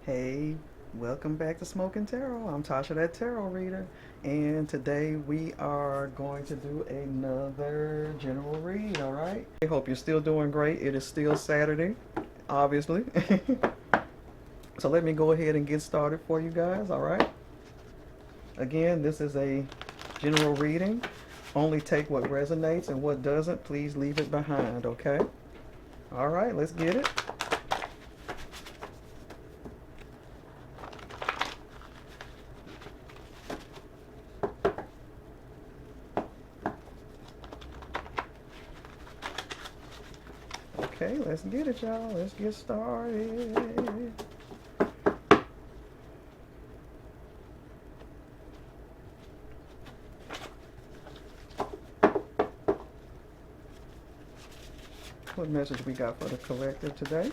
Hey, welcome back to Smokin Tarot. I'm Tasha, that tarot reader, and today we are going to do another general read, all right? I hope you're still doing great. It is still Saturday, obviously. So let me go ahead and get started for you guys, all right? Again, this is a general reading. Only take what resonates, and what doesn't, please leave it behind, okay? All right, let's get it. Okay, let's get it, y'all. Let's get started. What message we got for the collective today?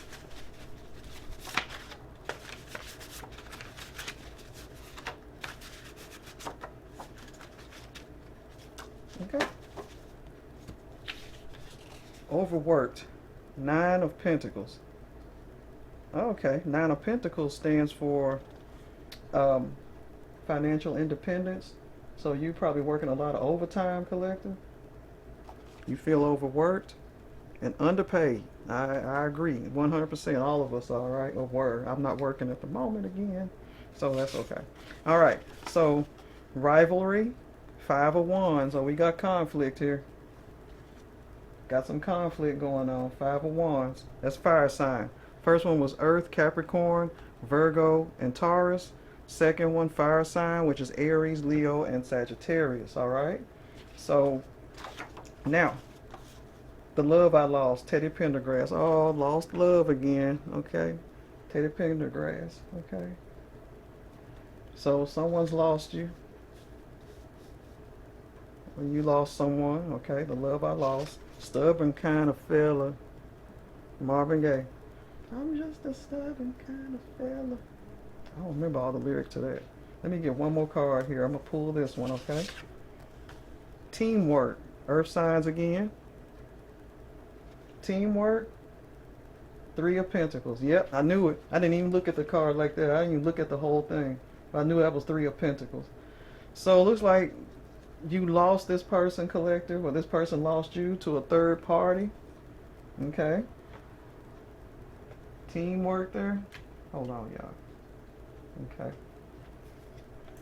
Okay. Overworked. Nine of Pentacles. Okay. Nine of Pentacles stands for financial independence. So you probably working a lot of overtime, collective. You feel overworked and underpaid. I agree. 100%. All of us are, right? Or were. I'm not working at the moment again. So that's okay. All right. So rivalry. Five of Wands. So we got conflict here. Got some conflict going on. Five of Wands. That's fire sign. First one was Earth, Capricorn, Virgo, and Taurus. Second one, fire sign, which is Aries, Leo, and Sagittarius. All right. So now, the love I lost, Teddy Pendergrass. Oh, lost love again. Okay. Teddy Pendergrass. Okay. So someone's lost you. When you lost someone. Okay. The love I lost. Stubborn kind of fella. Marvin Gaye. I'm just a stubborn kind of fella. I don't remember all the lyrics to that. Let me get one more card here. I'm going to pull this one, okay? Teamwork. Earth signs again. Teamwork. Three of Pentacles. Yep, I knew it. I didn't even look at the card like that. I didn't even look at the whole thing. I knew that was Three of Pentacles. So it looks like you lost this person, collective, or this person lost you to a third party. Okay. Teamwork there. Hold on, y'all. Okay.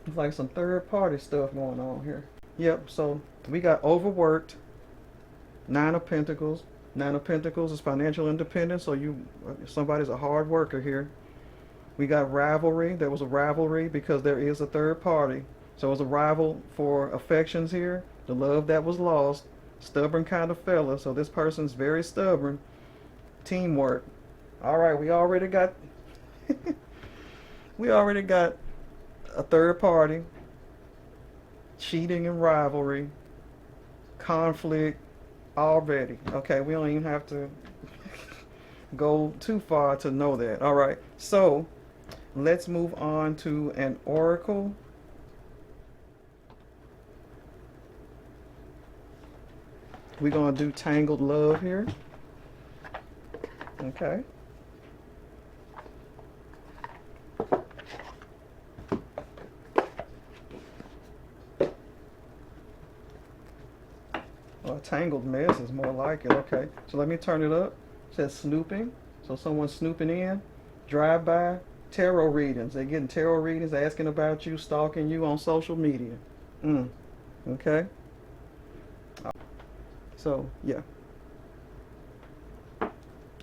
It's like some third party stuff going on here. Yep, so we got overworked. Nine of Pentacles. Nine of Pentacles is financial independence, so somebody's a hard worker here. We got rivalry. There was a rivalry because there is a third party. So it was a rival for affections here. The love that was lost. Stubborn kind of fella. So this person's very stubborn. Teamwork. All right, we already got we already got a third party, cheating and rivalry, conflict already. Okay, we don't even have to go too far to know that. All right, so let's move on to an oracle. We're going to do Tangled Love here. Okay. Well, Tangled Mess is more like it. Okay. So let me turn it up. It says snooping. So someone's snooping in. Drive-by. Tarot readings. They're getting tarot readings, asking about you, stalking you on social media. Okay. So, yeah.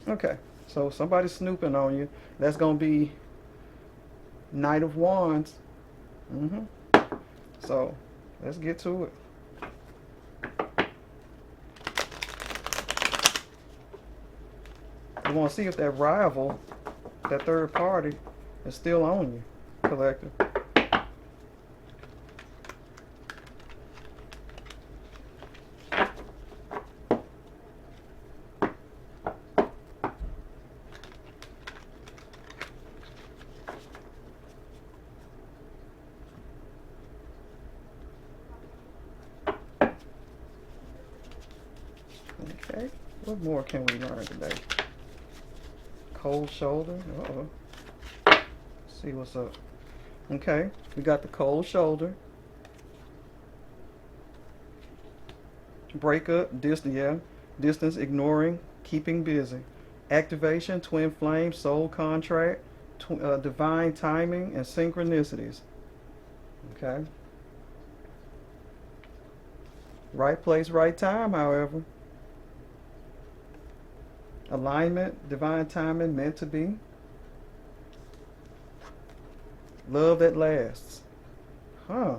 Okay. So somebody's snooping on you. That's going to be Knight of Wands. So, let's get to it. You want to see if that rival, that third party, is still on you, collective. Okay, what more can we learn today? Cold shoulder. Uh-oh. See what's up. Okay, we got the cold shoulder. Breakup, distance, ignoring, keeping busy. Activation, twin flame, soul contract, divine timing, and synchronicities. Okay. Right place, right time, however. Alignment, divine timing, meant to be. Love that lasts. Huh.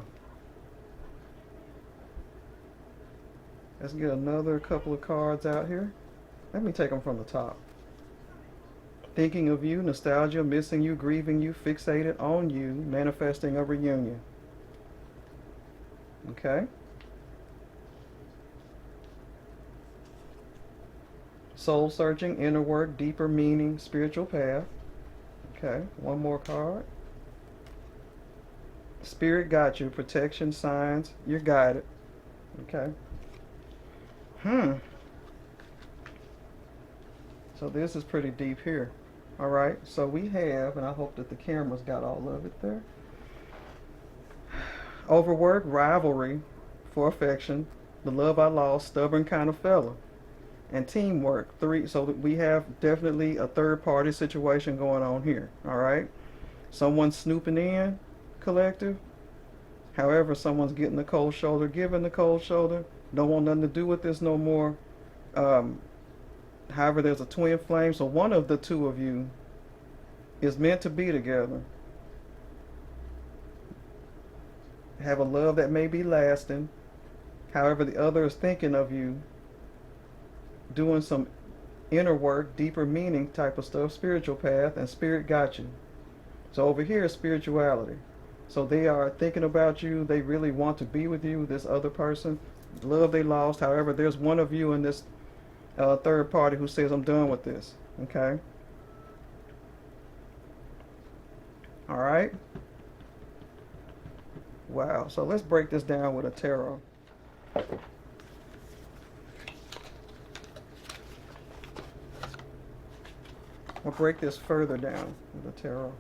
Let's get another couple of cards out here. Let me take them from the top. Thinking of you, nostalgia, missing you, grieving you, fixated on you, manifesting a reunion. Okay. Soul searching, inner work, deeper meaning, spiritual path. Okay, one more card. Spirit got you, protection, signs, you're guided. Okay. So this is pretty deep here. All right, so we have, and I hope that the camera's got all of it there. Overwork, rivalry for affection, the love I lost, stubborn kind of fella, and teamwork. 3. So we have definitely a third party situation going on here. All right, someone's snooping in, collective. However, someone's getting the cold shoulder, giving the cold shoulder. Don't want nothing to do with this no more. However, there's a twin flame, so one of the two of you is meant to be together. Have a love that may be lasting. However, the other is thinking of you, doing some inner work, deeper meaning type of stuff, spiritual path, and spirit got you. So over here is spirituality. So they are thinking about you. They really want to be with you, this other person. Love they lost. However, there's one of you in this third party who says, I'm done with this. Okay. All right. Wow. So let's break this down with a tarot. We'll break this further down with a tarot.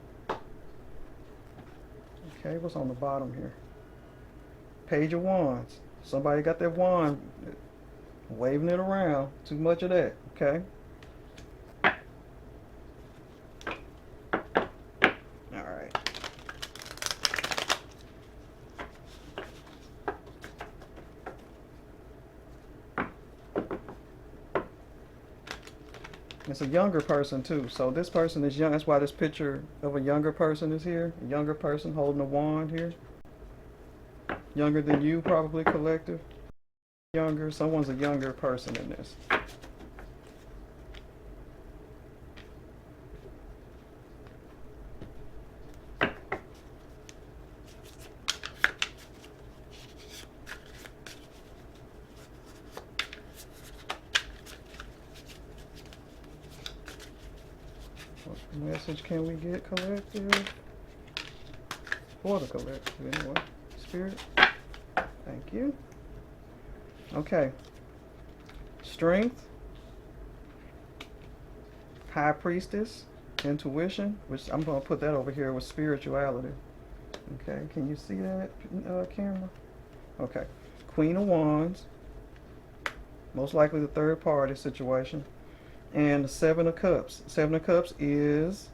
Okay, what's on the bottom here? Page of Wands. Somebody got their wand waving it around. Too much of that, okay? All right. It's a younger person too. So this person is young. That's why this picture of a younger person is here. A younger person holding a wand here. Younger than you, probably, collective. Younger. Someone's a younger person in this. What message can we get, collective? For the collective, anyway. Spirit. Thank you. Okay. Strength. High Priestess. Intuition, which I'm going to put that over here with spirituality. Okay, can you see that, camera? Okay. Queen of Wands. Most likely the third party situation. And the Seven of Cups. Seven of Cups is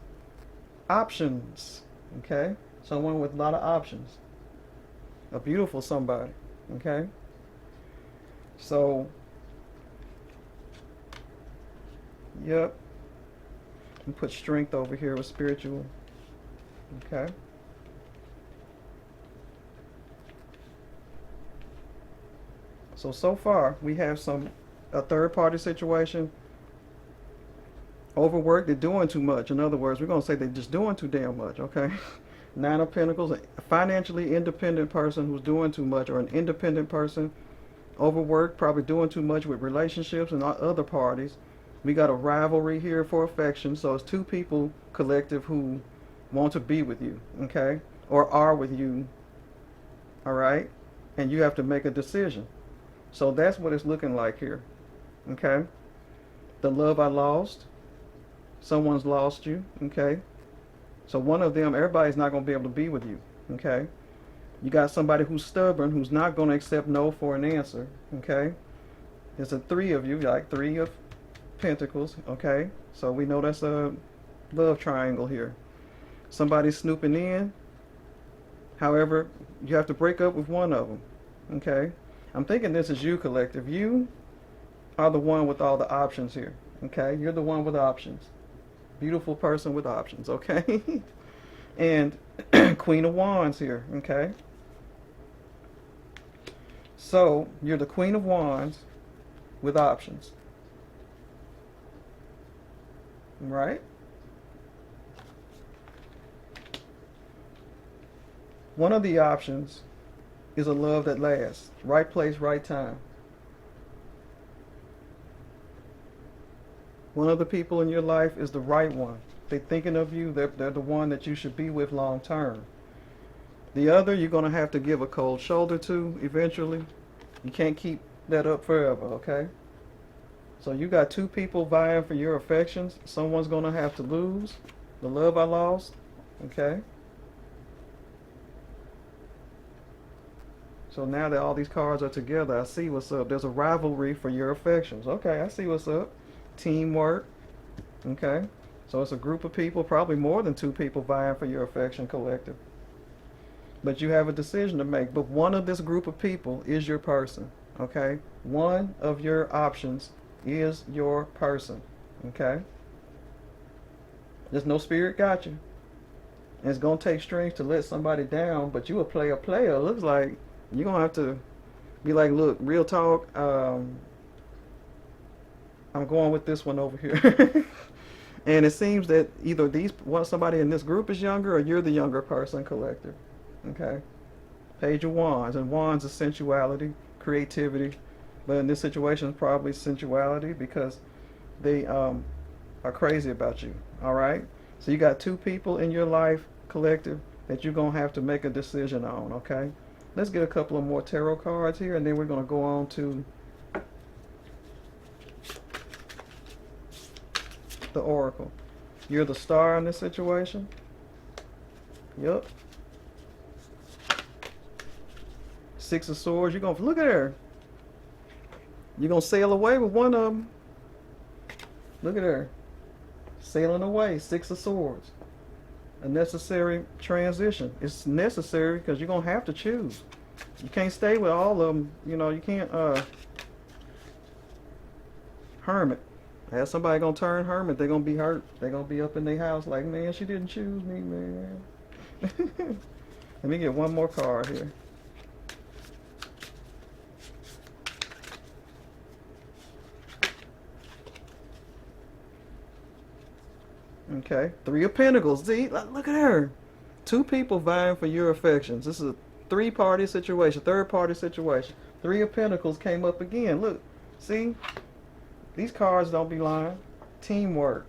options. Okay? Someone with a lot of options. A beautiful somebody. Okay? So, yep. And put strength over here with spiritual. Okay? So far, we have a third party situation. Overworked, they're doing too much. In other words, we're going to say they're just doing too damn much, okay? Nine of Pentacles, a financially independent person who's doing too much, or an independent person, overworked, probably doing too much with relationships and other parties. We got a rivalry here for affection, so it's two people, collective, who want to be with you, okay? Or are with you, all right? And you have to make a decision. So that's what it's looking like here, okay? The love I lost. Someone's lost you, okay? So one of them, everybody's not going to be able to be with you. Okay? You got somebody who's stubborn, who's not going to accept no for an answer. Okay? There's a three of you, like three of pentacles. Okay? So we know that's a love triangle here. Somebody's snooping in. However, you have to break up with one of them. Okay? I'm thinking this is you, collective. You are the one with all the options here. Okay? You're the one with options. Beautiful person with options. Okay? And Queen of Wands here. Okay? So, you're the Queen of Wands with options. Right? One of the options is a love that lasts. Right place, right time. One of the people in your life is the right one. They're thinking of you. They're the one that you should be with long term. The other, you're going to have to give a cold shoulder to eventually. You can't keep that up forever, okay? So you got two people vying for your affections. Someone's going to have to lose. The love I lost, okay? So now that all these cards are together, I see what's up. There's a rivalry for your affections. Okay, I see what's up. Teamwork, okay? So it's a group of people, probably more than two people vying for your affection, collective. But you have a decision to make. But one of this group of people is your person, okay? One of your options is your person, okay? There's no spirit got you. And it's going to take strength to let somebody down, but you a player. It looks like you're going to have to be like, look, real talk, I'm going with this one over here. And it seems that either somebody in this group is younger or you're the younger person, collective. Okay? Page of Wands. And Wands is sensuality, creativity. But in this situation, it's probably sensuality because they are crazy about you. All right? So you got two people in your life, collective, that you're going to have to make a decision on. Okay? Let's get a couple of more tarot cards here, and then we're going to go on to the Oracle. You're the star in this situation. Yep. Six of Swords. You're going to look at her. You're going to sail away with one of them. Look at her. Sailing away. Six of Swords. A necessary transition. It's necessary because you're going to have to choose. You can't stay with all of them. You know, you can't hermit. As somebody gonna turn hermit, they're gonna be hurt. They're gonna be up in their house like, man, she didn't choose me, man. Let me get one more card here. Okay, Three of Pentacles. See, look at her. Two people vying for your affections. This is a three-party situation, third-party situation. Three of Pentacles came up again. Look, see? These cards don't be lying. Teamwork.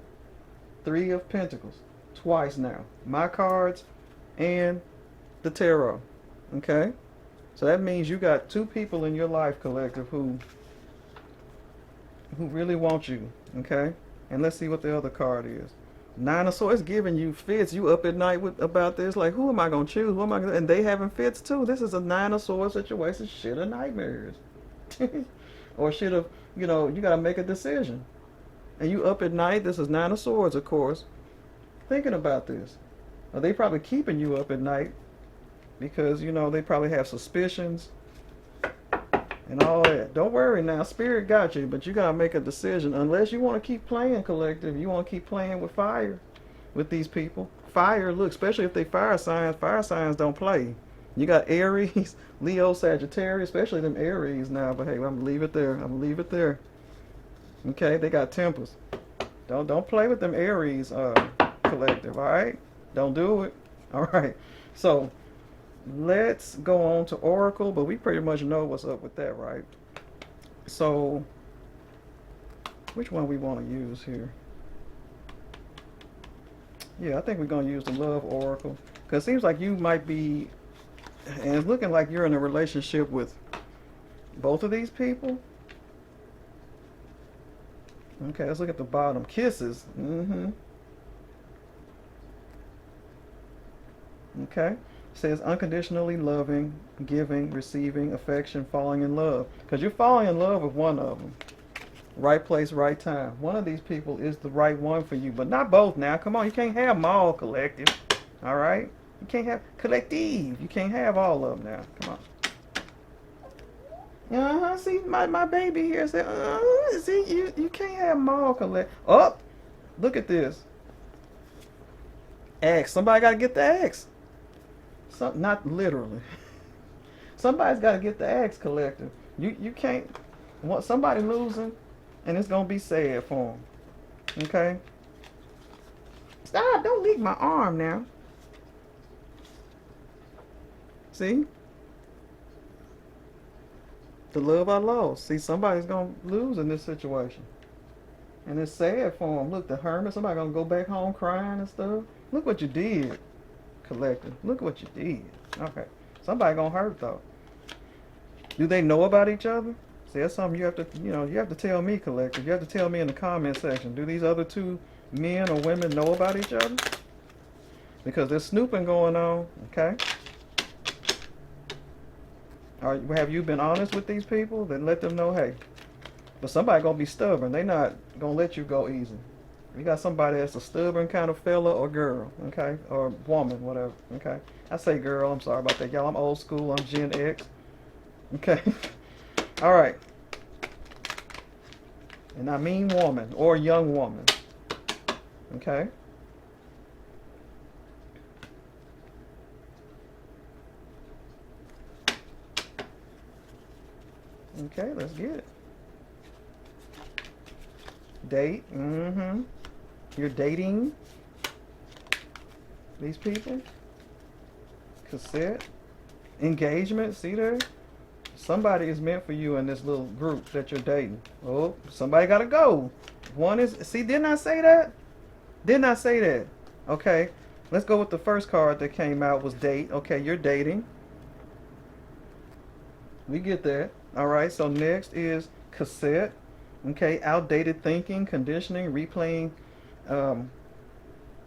Three of Pentacles. Twice now. My cards and the tarot. Okay? So that means you got two people in your life, collective, who really want you. Okay? And let's see what the other card is. Nine of Swords giving you fits. You up at night about this. Like, who am I going to choose? Who am I gonna... And they having fits too. This is a Nine of Swords situation. Shit of nightmares. Or shit of, you know, you got to make a decision. And you up at night. This is Nine of Swords, of course. Thinking about this. Or they probably keeping you up at night. Because, you know, they probably have suspicions. And all that. Don't worry now. Spirit got you. But you got to make a decision. Unless you want to keep playing, collective. You want to keep playing with fire. With these people. Fire, look, especially if they fire signs don't play. You got Aries, Leo, Sagittarius, especially them Aries now. But hey, I'm going to leave it there. I'm going to leave it there. Okay, they got tempers. Don't play with them Aries collective, all right? Don't do it. All right. So let's go on to Oracle, but we pretty much know what's up with that, right? So which one we want to use here? Yeah, I think we're going to use the Love Oracle. Because it seems like you might be, and it's looking like you're in a relationship with both of these people. Okay, let's look at the bottom. Kisses. Okay? It says unconditionally loving, giving, receiving, affection, falling in love. Because you're falling in love with one of them. Right place, right time. One of these people is the right one for you, but not both now. Come on, you can't have them all collective. All right? You can't have collective. You can't have all of them now. Come on. See, my baby here said, see, you can't have them all collect. Oh, look at this. X. Somebody got to get the X. Not literally. Somebody's got to get the X collective. You can't want somebody losing, and it's gonna be sad for them. Okay. Stop! Don't leave my arm now. See, the love I lost. See, somebody's gonna lose in this situation, and it's sad for them. Look, the hermit. Somebody gonna go back home crying and stuff. Look what you did, collective. Look what you did. Okay. Somebody gonna hurt though. Do they know about each other? See, that's something you have to, you have to tell me, collective. You have to tell me in the comment section. Do these other two men or women know about each other? Because there's snooping going on, okay? Have you been honest with these people? Then let them know, hey. But somebody gonna be stubborn. They not gonna let you go easy. You got somebody that's a stubborn kind of fella or girl, okay? Or woman, whatever, okay? I say girl, I'm sorry about that. Y'all, I'm old school, I'm Gen X. Okay. All right. And I mean woman or young woman. Okay. Okay, let's get it. Date. You're dating these people. Cassette. Engagement. See there? Somebody is meant for you in this little group that you're dating. Oh, somebody gotta go. One is, see, didn't I say that? Didn't I say that? Okay, let's go with the first card that came out was date. Okay, you're dating. We get that. All right, so next is cassette. Okay, outdated thinking, conditioning, replaying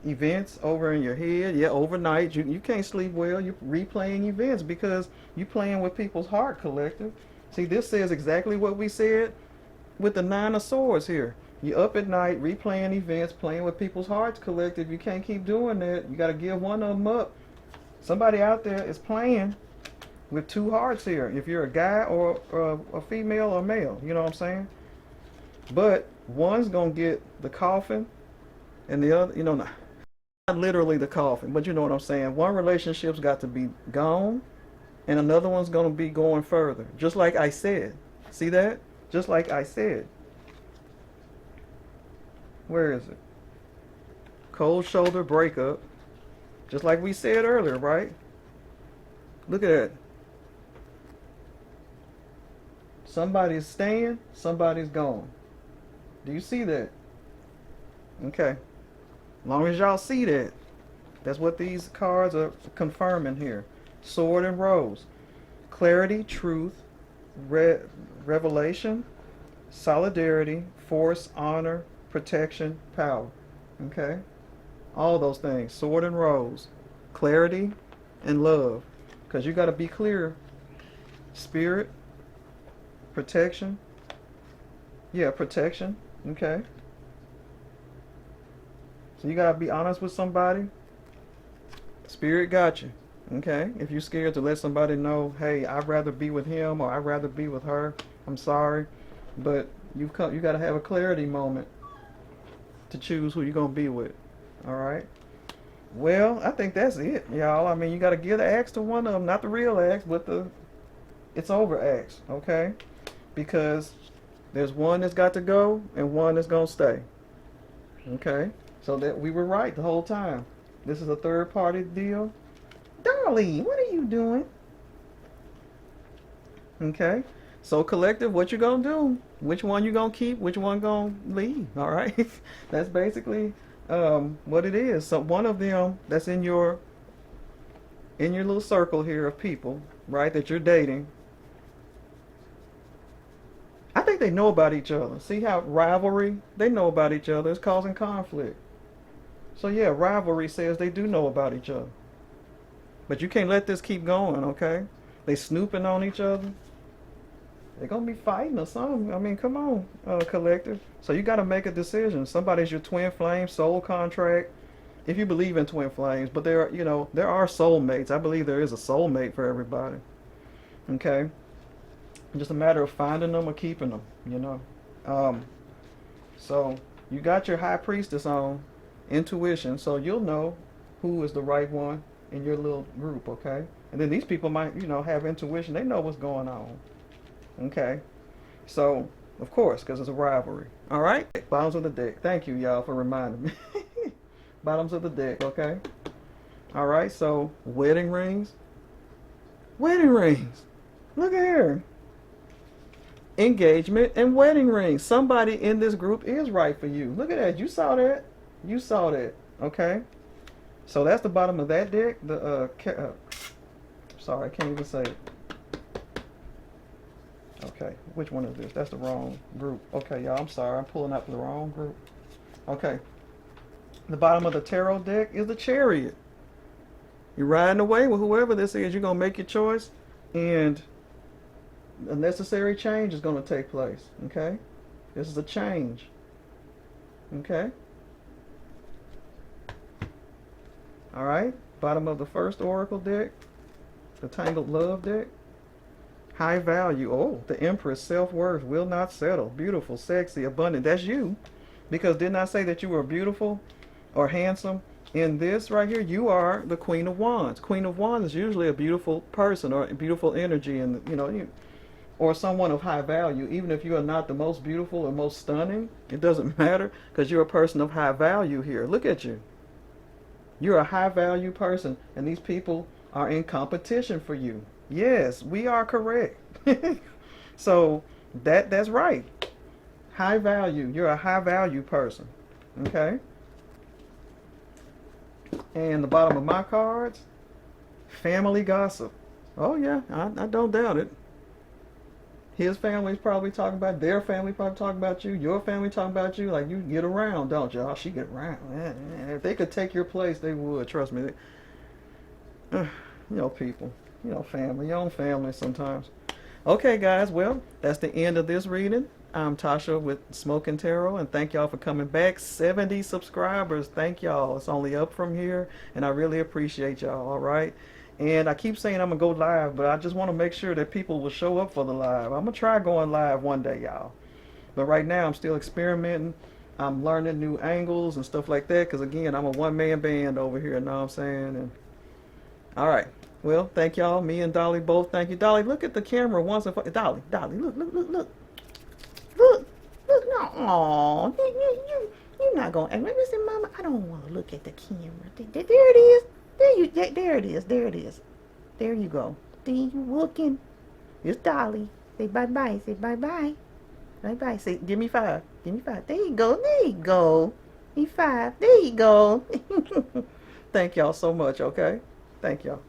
events over in your head. Yeah, overnight. You can't sleep well. You're replaying events because you're playing with people's heart, collective. See, this says exactly what we said with the Nine of Swords here. You up at night, replaying events, playing with people's hearts, collective. You can't keep doing that. You got to give one of them up. Somebody out there is playing with two hearts here. If you're a guy or a female or male, you know what I'm saying? But one's going to get the coffin and the other, not literally the coffin, but you know what I'm saying. One relationship's got to be gone and another one's going to be going further. Just like I said. See that? Just like I said. Where is it? Cold shoulder breakup. Just like we said earlier, right? Look at that. Somebody's staying, somebody's gone. Do you see that? Okay. As long as y'all see that, that's what these cards are confirming here. Sword and Rose. Clarity, truth, revelation, solidarity, force, honor, protection, power. Okay? All those things. Sword and Rose. Clarity and love. Because you got to be clear. Spirit, protection. Yeah, protection. Okay? So you got to be honest with somebody. Spirit got you. Okay? If you're scared to let somebody know, hey, I'd rather be with him or I'd rather be with her, I'm sorry. But you got to have a clarity moment to choose who you're going to be with. All right? Well, I think that's it, y'all. I mean, you got to give the axe to one of them. Not the real axe, but the it's over axe. Okay? Because there's one that's got to go and one that's going to stay. Okay? So that we were right the whole time. This is a third party deal. Darling, what are you doing? Okay. So collective, what you gonna do? Which one you gonna keep? Which one gonna leave? All right. That's basically what it is. So one of them that's in your little circle here of people, right, that you're dating. I think they know about each other. See how rivalry? They know about each other. It's causing conflict. So yeah, rivalry says they do know about each other. But you can't let this keep going, okay? They snooping on each other. They're gonna be fighting or something. I mean, come on, collective. So you got to make a decision. Somebody's your twin flame, soul contract. If you believe in twin flames, but there, there are soulmates. I believe there is a soulmate for everybody. Okay, just a matter of finding them or keeping them. Um, so you got your high priestess on intuition, so you'll know who is the right one in your little group. Okay, and then these people might, have intuition. They know what's going on. Okay, so of course, because it's a rivalry. All right, bottoms of the deck. Thank you, y'all, for reminding me. Bottoms of the deck. Okay. All right. So wedding rings. Wedding rings. Look at here. Engagement and wedding rings. Somebody in this group is right for you. Look at that. You saw that. You saw that. Okay. So that's the bottom of that deck. Sorry, I can't even say it. Okay, which one is this? That's the wrong group. Okay, y'all, I'm sorry. I'm pulling up the wrong group. Okay. The bottom of the tarot deck is the Chariot. You're riding away with whoever this is. You're going to make your choice, and a necessary change is going to take place. Okay? This is a change. Okay? All right. Bottom of the first oracle deck, the Tangled Love deck. High value. Oh, the Empress, self-worth, will not settle. Beautiful, sexy, abundant. That's you. Because didn't I say that you were beautiful or handsome? In this right here, you are the Queen of Wands. Queen of Wands is usually a beautiful person or a beautiful energy, and or someone of high value. Even if you are not the most beautiful or most stunning, it doesn't matter, because you're a person of high value here. Look at you. You're a high value person, and these people are in competition for you. Yes, we are correct. So that's right. High value. You're a high value person. Okay? And the bottom of my cards, family gossip. Oh yeah, I don't doubt it. His family's probably talking about, their family probably talking about you, your family talking about you. Like, you get around, don't you? Oh, she get around. If they could take your place, they would. Trust me. People. Family. Your own family sometimes. Okay, guys. Well, that's the end of this reading. I'm Tasha with Smokin Tarot, and thank y'all for coming back. 70 subscribers. Thank y'all. It's only up from here, and I really appreciate y'all, all right? And I keep saying I'm going to go live, but I just want to make sure that people will show up for the live. I'm going to try going live one day, y'all. But right now, I'm still experimenting. I'm learning new angles and stuff like that, because, again, I'm a one-man band over here, you know what I'm saying? And all right. Well, thank y'all. Me and Dolly both. Thank you. Dolly, look at the camera once and for Dolly, look. Look, no. Aw, you're not going to. Let me see, Mama. I don't want to look at the camera. There it is. There it is. There you go. See, you looking. It's Dolly. Say bye-bye. Say bye-bye. Bye-bye. Say, give me 5. Give me 5. There you go. Give me 5. There you go. Thank y'all so much, okay? Thank y'all.